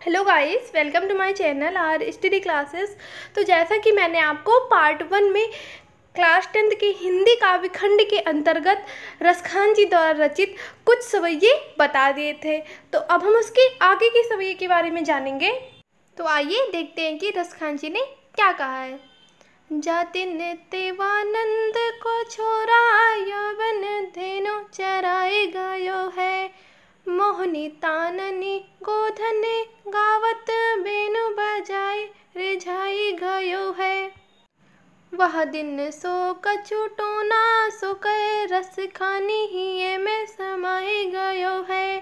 Hello guys, welcome to my channel R Study Classes. तो जैसा कि मैंने आपको पार्ट 1 में क्लास 10th के हिंदी काव्य खंड के अंतर्गत रसखान जी द्वारा रचित कुछ सवैये बता दिए थे, तो अब हम उसके आगे के सवैये के बारे में जानेंगे। तो आइए देखते हैं कि रसखान जी ने क्या कहा है। जातिन देवानंद को छोरा यौवन धेनु चराए गयो है, मोहनी ताननी गोधने गावत बेनु बजाए रिझाई गयो है। वह दिन सो कछु टोना सो कहे रस खानी हिये में समाई गयो है,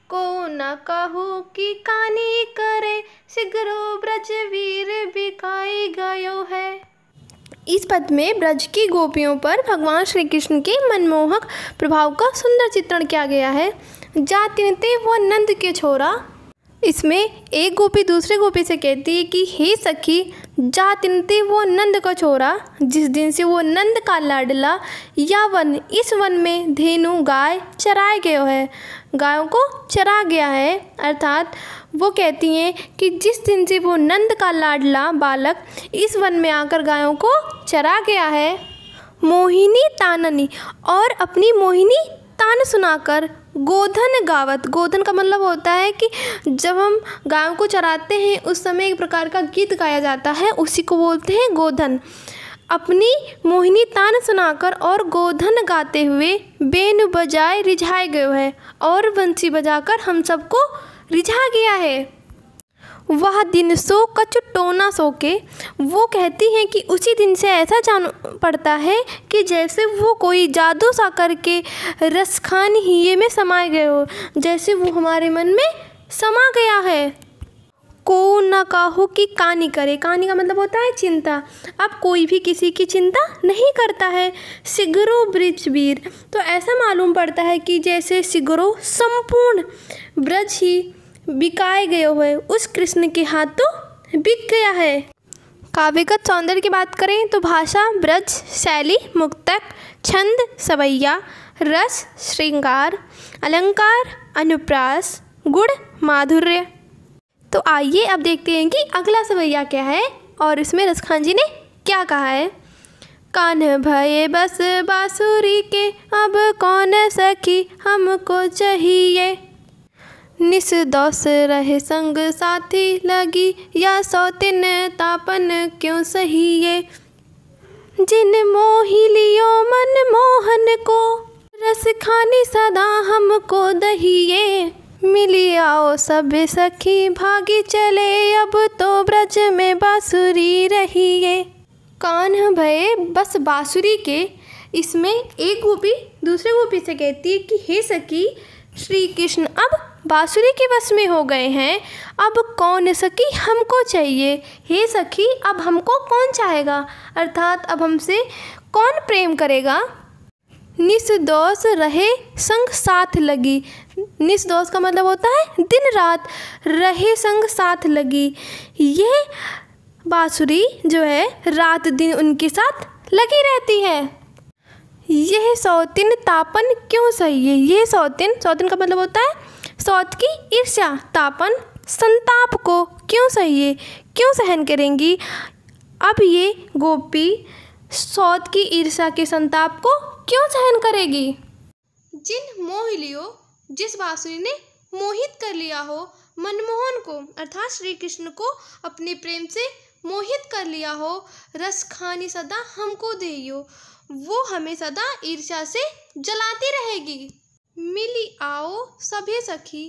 को न कहू की कानी करे सिगरो ब्रज वीर बिकाई गयो है। इस पद में ब्रज की गोपियों पर भगवान श्री कृष्ण के मनमोहक प्रभाव का सुंदर चित्रण किया गया है। जातिन ते वो नंद के छोरा, इसमें एक गोपी दूसरे गोपी से कहती है कि हे सखी, जातिन ते वो नंद का छोरा, जिस दिन से वो नंद का लाडला या वन, इस वन में धेनु गाय चराए गयो है, गायों को चरा गया है। अर्थात वो कहती हैं कि जिस दिन से वो नंद का लाडला बालक इस वन में आकर गायों को चरा गया है, मोहिनी ताननी, और अपनी मोहिनी तान सुनाकर गोधन गावत, गोधन का मतलब होता है कि जब हम गायों को चराते हैं उस समय एक प्रकार का गीत गाया जाता है, उसी को बोलते हैं गोधन। अपनी मोहिनी तान सुनाकर और गोधन गाते हुए बेन बजाए रिझाए गयो है, और बंसी बजाकर हम सबको रिझा गया है। वह दिन सो कछु टोना सो के, वो कहती हैं कि उसी दिन से ऐसा जान पड़ता है कि जैसे वो कोई जादू सा करके रसखान हिये में समाये गए हो, जैसे वो हमारे मन में समा गया है। को न काहू की कानी करे, कानी का मतलब होता है चिंता। अब कोई भी किसी की चिंता नहीं करता है। सिगरो ब्रज वीर, तो ऐसा मालूम पड़ता है कि जैसे सिगरो संपूर्ण ब्रज ही बिकाए गए हुए उस कृष्ण के हाथों बिक गया है। काव्यगत सौंदर्य की बात करें तो भाषा ब्रज, शैली मुक्तक, छंद सवैया, रस श्रृंगार, अलंकार अनुप्रास, गुण माधुर्य। तो आइए अब देखते हैं कि अगला सवैया क्या है और इसमें रसखान जी ने क्या कहा है। कान्ह भये बस बांसुरी के, अब कौन सखी हमको चाहिए, निस दोष रहे संग साथी लगी, या सौतिन तापन क्यों सहिए, जिन मोहि लियो मन मोहन को, रस खानी सदा हमको दहिए, मिली आओ सब सखी भागी चले, अब तो ब्रज में बांसुरी रहिए। कान्ह भये बस बांसुरी के, इसमें एक गोपी दूसरे गोपी से कहती है कि हे सखी, श्री कृष्ण अब बांसुरी के वश में हो गए हैं, अब कौन सखी हमको चाहिए। हे सखी, अब हमको कौन चाहेगा, अर्थात अब हमसे कौन प्रेम करेगा। निस दोष रहे संग साथ लगी, निस दोष का मतलब होता है दिन रात, रहे संग साथ लगी, ये बांसुरी जो है रात दिन उनके साथ लगी रहती है। यह सौतिन तापन क्यों सहिए, ये सौतिन, सौतिन का मतलब होता है सौत की ईर्ष्या, तापन संताप को क्यों सहिए, क्यों सहन करेंगी। अब ये गोपी सौत की ईर्ष्या के संताप को क्यों सहन करेगी। जिन मोह लियो, जिस बांसुरी ने मोहित कर लिया हो मनमोहन को, अर्थात श्री कृष्ण को अपने प्रेम से मोहित कर लिया हो, रस खानी सदा हमको देयो, वो हमें सदा ईर्ष्या से जलाती रहेगी। मिली आओ सभी सखी,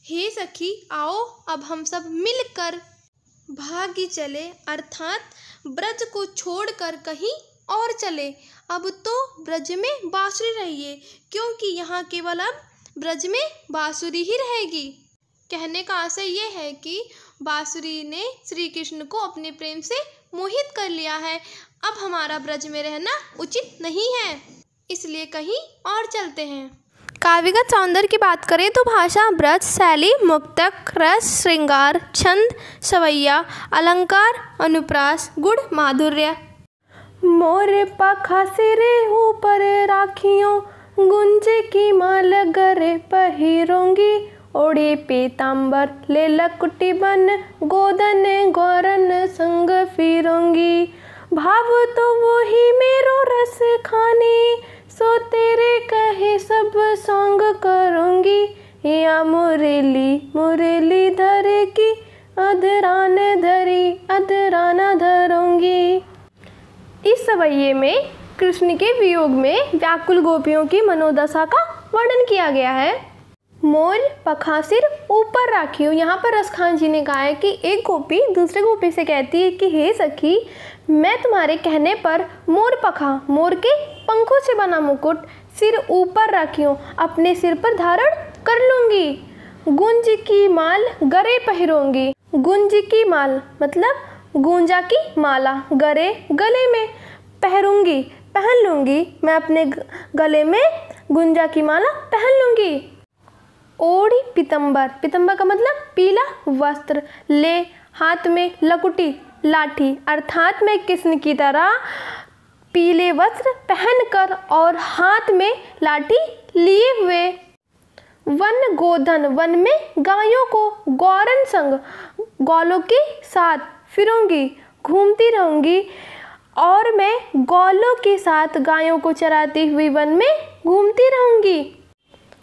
हे सखी आओ अब हम सब मिलकर भागी चले, अर्थात ब्रज को छोड़कर कहीं और चले, अब तो ब्रज में बांसुरी रहिए, क्योंकि यहाँ केवल अब ब्रज में बांसुरी ही रहेगी। कहने का आशय ये है कि बांसुरी ने श्री कृष्ण को अपने प्रेम से मोहित कर लिया है, अब हमारा ब्रज में रहना उचित नहीं है, इसलिए कहीं और चलते हैं। काव्यगत सौंदर्य की बात करें तो भाषा ब्रज, शैली मुक्तक, रस श्रृंगार, छंद सवैया, अलंकार अनुप्रास, गुण माधुर्य। मोर पखा सिरे ऊपर राखियों, गुंज की माल गरे पहिरूंगी, ओढ़े पीताम्बर ले लकुटी बन, गोदन गौरन संग फिरूंगी। भाव तो वही मेरो रस खाने, सो तेरे कहे सब सॉन्ग करूंगी। या मुरली मुरली धर की, अधरान धरी अधराना धरूंगी। इस सवैये में कृष्ण के वियोग में व्याकुल गोपियों की मनोदशा का वर्णन किया गया है। मोर पखा सिर ऊपर राखियो। यहाँ पर रसखान जी ने कहा है कि एक गोपी दूसरे गोपी से कहती है कि हे सखी, मैं तुम्हारे कहने पर मोर पखा, मोर के पंखों से बना मुकुट सिर ऊपर राखियो, अपने सिर पर धारण कर लूँगी। गुंज की माल गरे पहिरूंगी। गुंज की माल मतलब गुंजा की माला, गरे गले में, पहिरूंगी पहन लूँगी, मैं अपने गले में गुंजा की माला पहन लूँगी। ओढ़ी पीतम्बर, पीतम्बर का मतलब पीला वस्त्र, ले हाथ में लकुटी लाठी, अर्थात मैं कृष्ण की तरह पीले वस्त्र पहनकर और हाथ में लाठी लिए हुए। वन गोधन, वन में गायों को गौरन संग, गौलों के साथ फिरूंगी, घूमती रहूंगी। और मैं गौलों के साथ गायों को चराती हुई वन में घूमती रहूंगी।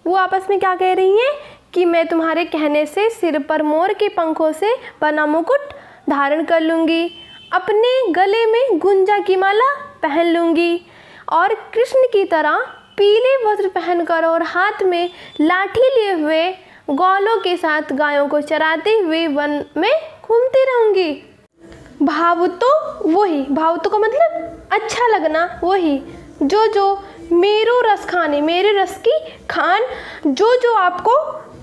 वो आपस में क्या कह रही हैं कि मैं तुम्हारे कहने से सिर पर मोर के पंखों से बना मुकुट धारण कर लूँगी, अपने गले में गुंजा की माला पहन लूँगी और कृष्ण की तरह पीले वस्त्र पहनकर और हाथ में लाठी लिए हुए गौलों के साथ गायों को चराते हुए वन में घूमती रहूँगी। भाव तो वही, भाव तो का मतलब अच्छा लगना, वही जो मेरो रस खाने, मेरे रस की खान जो आपको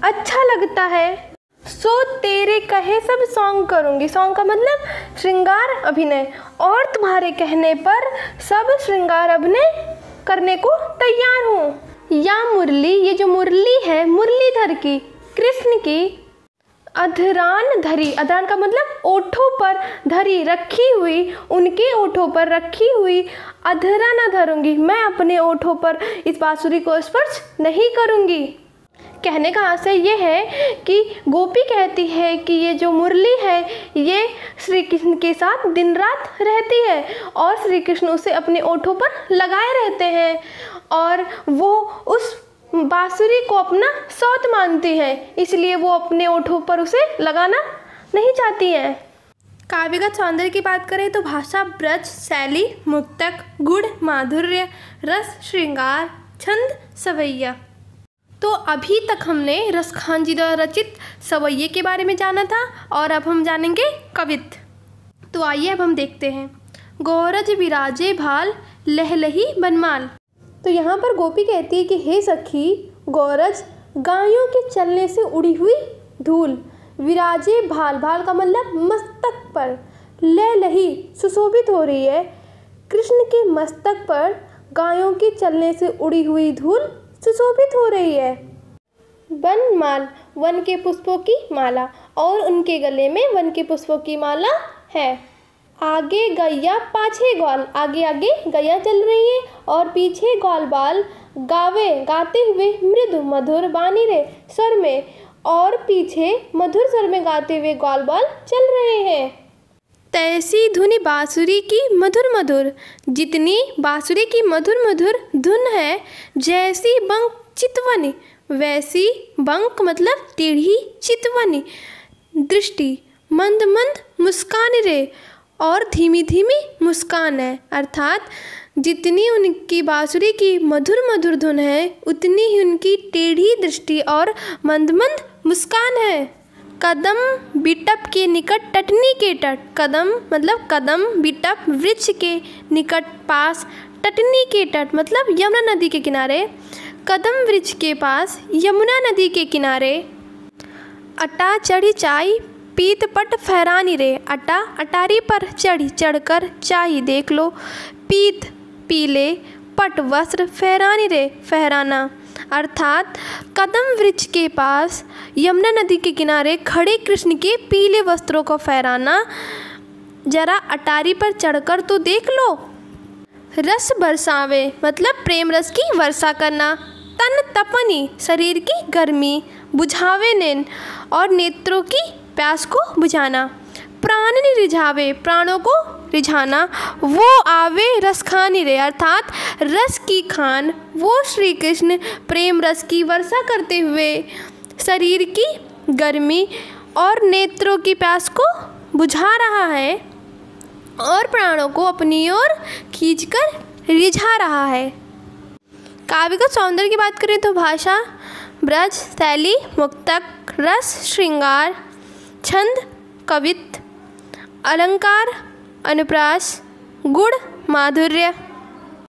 अच्छा लगता है, सो तेरे कहे सब सॉन्ग करूँगी। सॉन्ग का मतलब श्रृंगार अभिनय, और तुम्हारे कहने पर सब श्रृंगार अभिनय करने को तैयार हूँ। या मुरली, ये जो मुरली है मुरलीधर की, कृष्ण की, अधरान धरी, अधरान का मतलब ओठों पर धरी रखी हुई, उनके ओठों पर रखी हुई अधरा न धरूंगी, मैं अपने ओठों पर इस बांसुरी को स्पर्श नहीं करूंगी। कहने का आशय ये है कि गोपी कहती है कि ये जो मुरली है ये श्री कृष्ण के साथ दिन रात रहती है और श्री कृष्ण उसे अपने ओठों पर लगाए रहते हैं और वो उस बांसुरी को अपना सौत मानती है, इसलिए वो अपने ओठों पर उसे लगाना नहीं चाहती है। काव्यगत सौंदर्य की बात करें तो भाषा, ब्रज, शैली, मुक्तक, गुण, माधुर्य, रस, श्रृंगार, छंद, सवैया। तो अभी तक हमने रसखान जी द्वारा रचित सवैये के बारे में जाना था और अब हम जानेंगे कवित्त। तो आइए अब हम देखते हैं। गौरज विराजे भाल लहलही बनमाल। तो यहाँ पर गोपी कहती है कि हे सखी, गौरज गायों के चलने से उड़ी हुई धूल, विराजे भाल, भाल का मतलब मस्तक पर, लहलही सुशोभित हो रही है, कृष्ण के मस्तक पर गायों के चलने से उड़ी हुई धूल सुशोभित हो रही है। बनमाल, वन के पुष्पों की माला, और उनके गले में वन के पुष्पों की माला है। आगे गैया पाछे ग्वाल, आगे आगे गैया चल रही है और पीछे ग्वाल बाल गाते हुए मृदु मधुर बानी रे स्वर में, और पीछे मधुर स्वर में गाते हुए ग्वाल बाल चल रहे हैं। तैसी धुनी बांसुरी की मधुर मधुर, जितनी बांसुरी की मधुर मधुर धुन है, जैसी बंक चितवनी, वैसी बंक मतलब टेढ़ी चितवनी, दृष्टि मंद मंद मुस्कान रे, और धीमी धीमी मुस्कान है, अर्थात जितनी उनकी बांसुरी की मधुर मधुर धुन है उतनी ही उनकी टेढ़ी दृष्टि और मंद मंद मुस्कान है। कदम बिटप के निकट टटनी के तट, कदम मतलब कदम, बिटप वृक्ष के निकट पास, टटनी के तट मतलब यमुना नदी के किनारे, कदम वृक्ष के पास यमुना नदी के किनारे। अटा चढ़ी चाई पीत पट फहरानी रे, अटा अटारी पर चढ़ी चढ़कर चाई देख लो, पीत पीले, पट वस्त्र, फहरानी रे फहराना, अर्थात कदम वृक्ष के पास यमुना नदी के किनारे खड़े कृष्ण के पीले वस्त्रों को फहराना, जरा अटारी पर चढ़कर तो देख लो। रस बरसावे मतलब प्रेम रस की वर्षा करना, तन तपनी शरीर की गर्मी, बुझावे नैन और नेत्रों की प्यास को बुझाना। प्राण नि रिझावे प्राणों को रिझाना, वो आवे रस खानी रे अर्थात रस की खान। वो श्री कृष्ण प्रेम रस की वर्षा करते हुए शरीर की गर्मी और नेत्रों की प्यास को बुझा रहा है और प्राणों को अपनी ओर खींचकर रिझा रहा है। काव्य का सौंदर्य की बात करें तो भाषा, ब्रज, शैली, मुक्तक, रस, श्रृंगार, छंद, कवित्व, अलंकार, अनुप्रास, गुण, माधुर्य,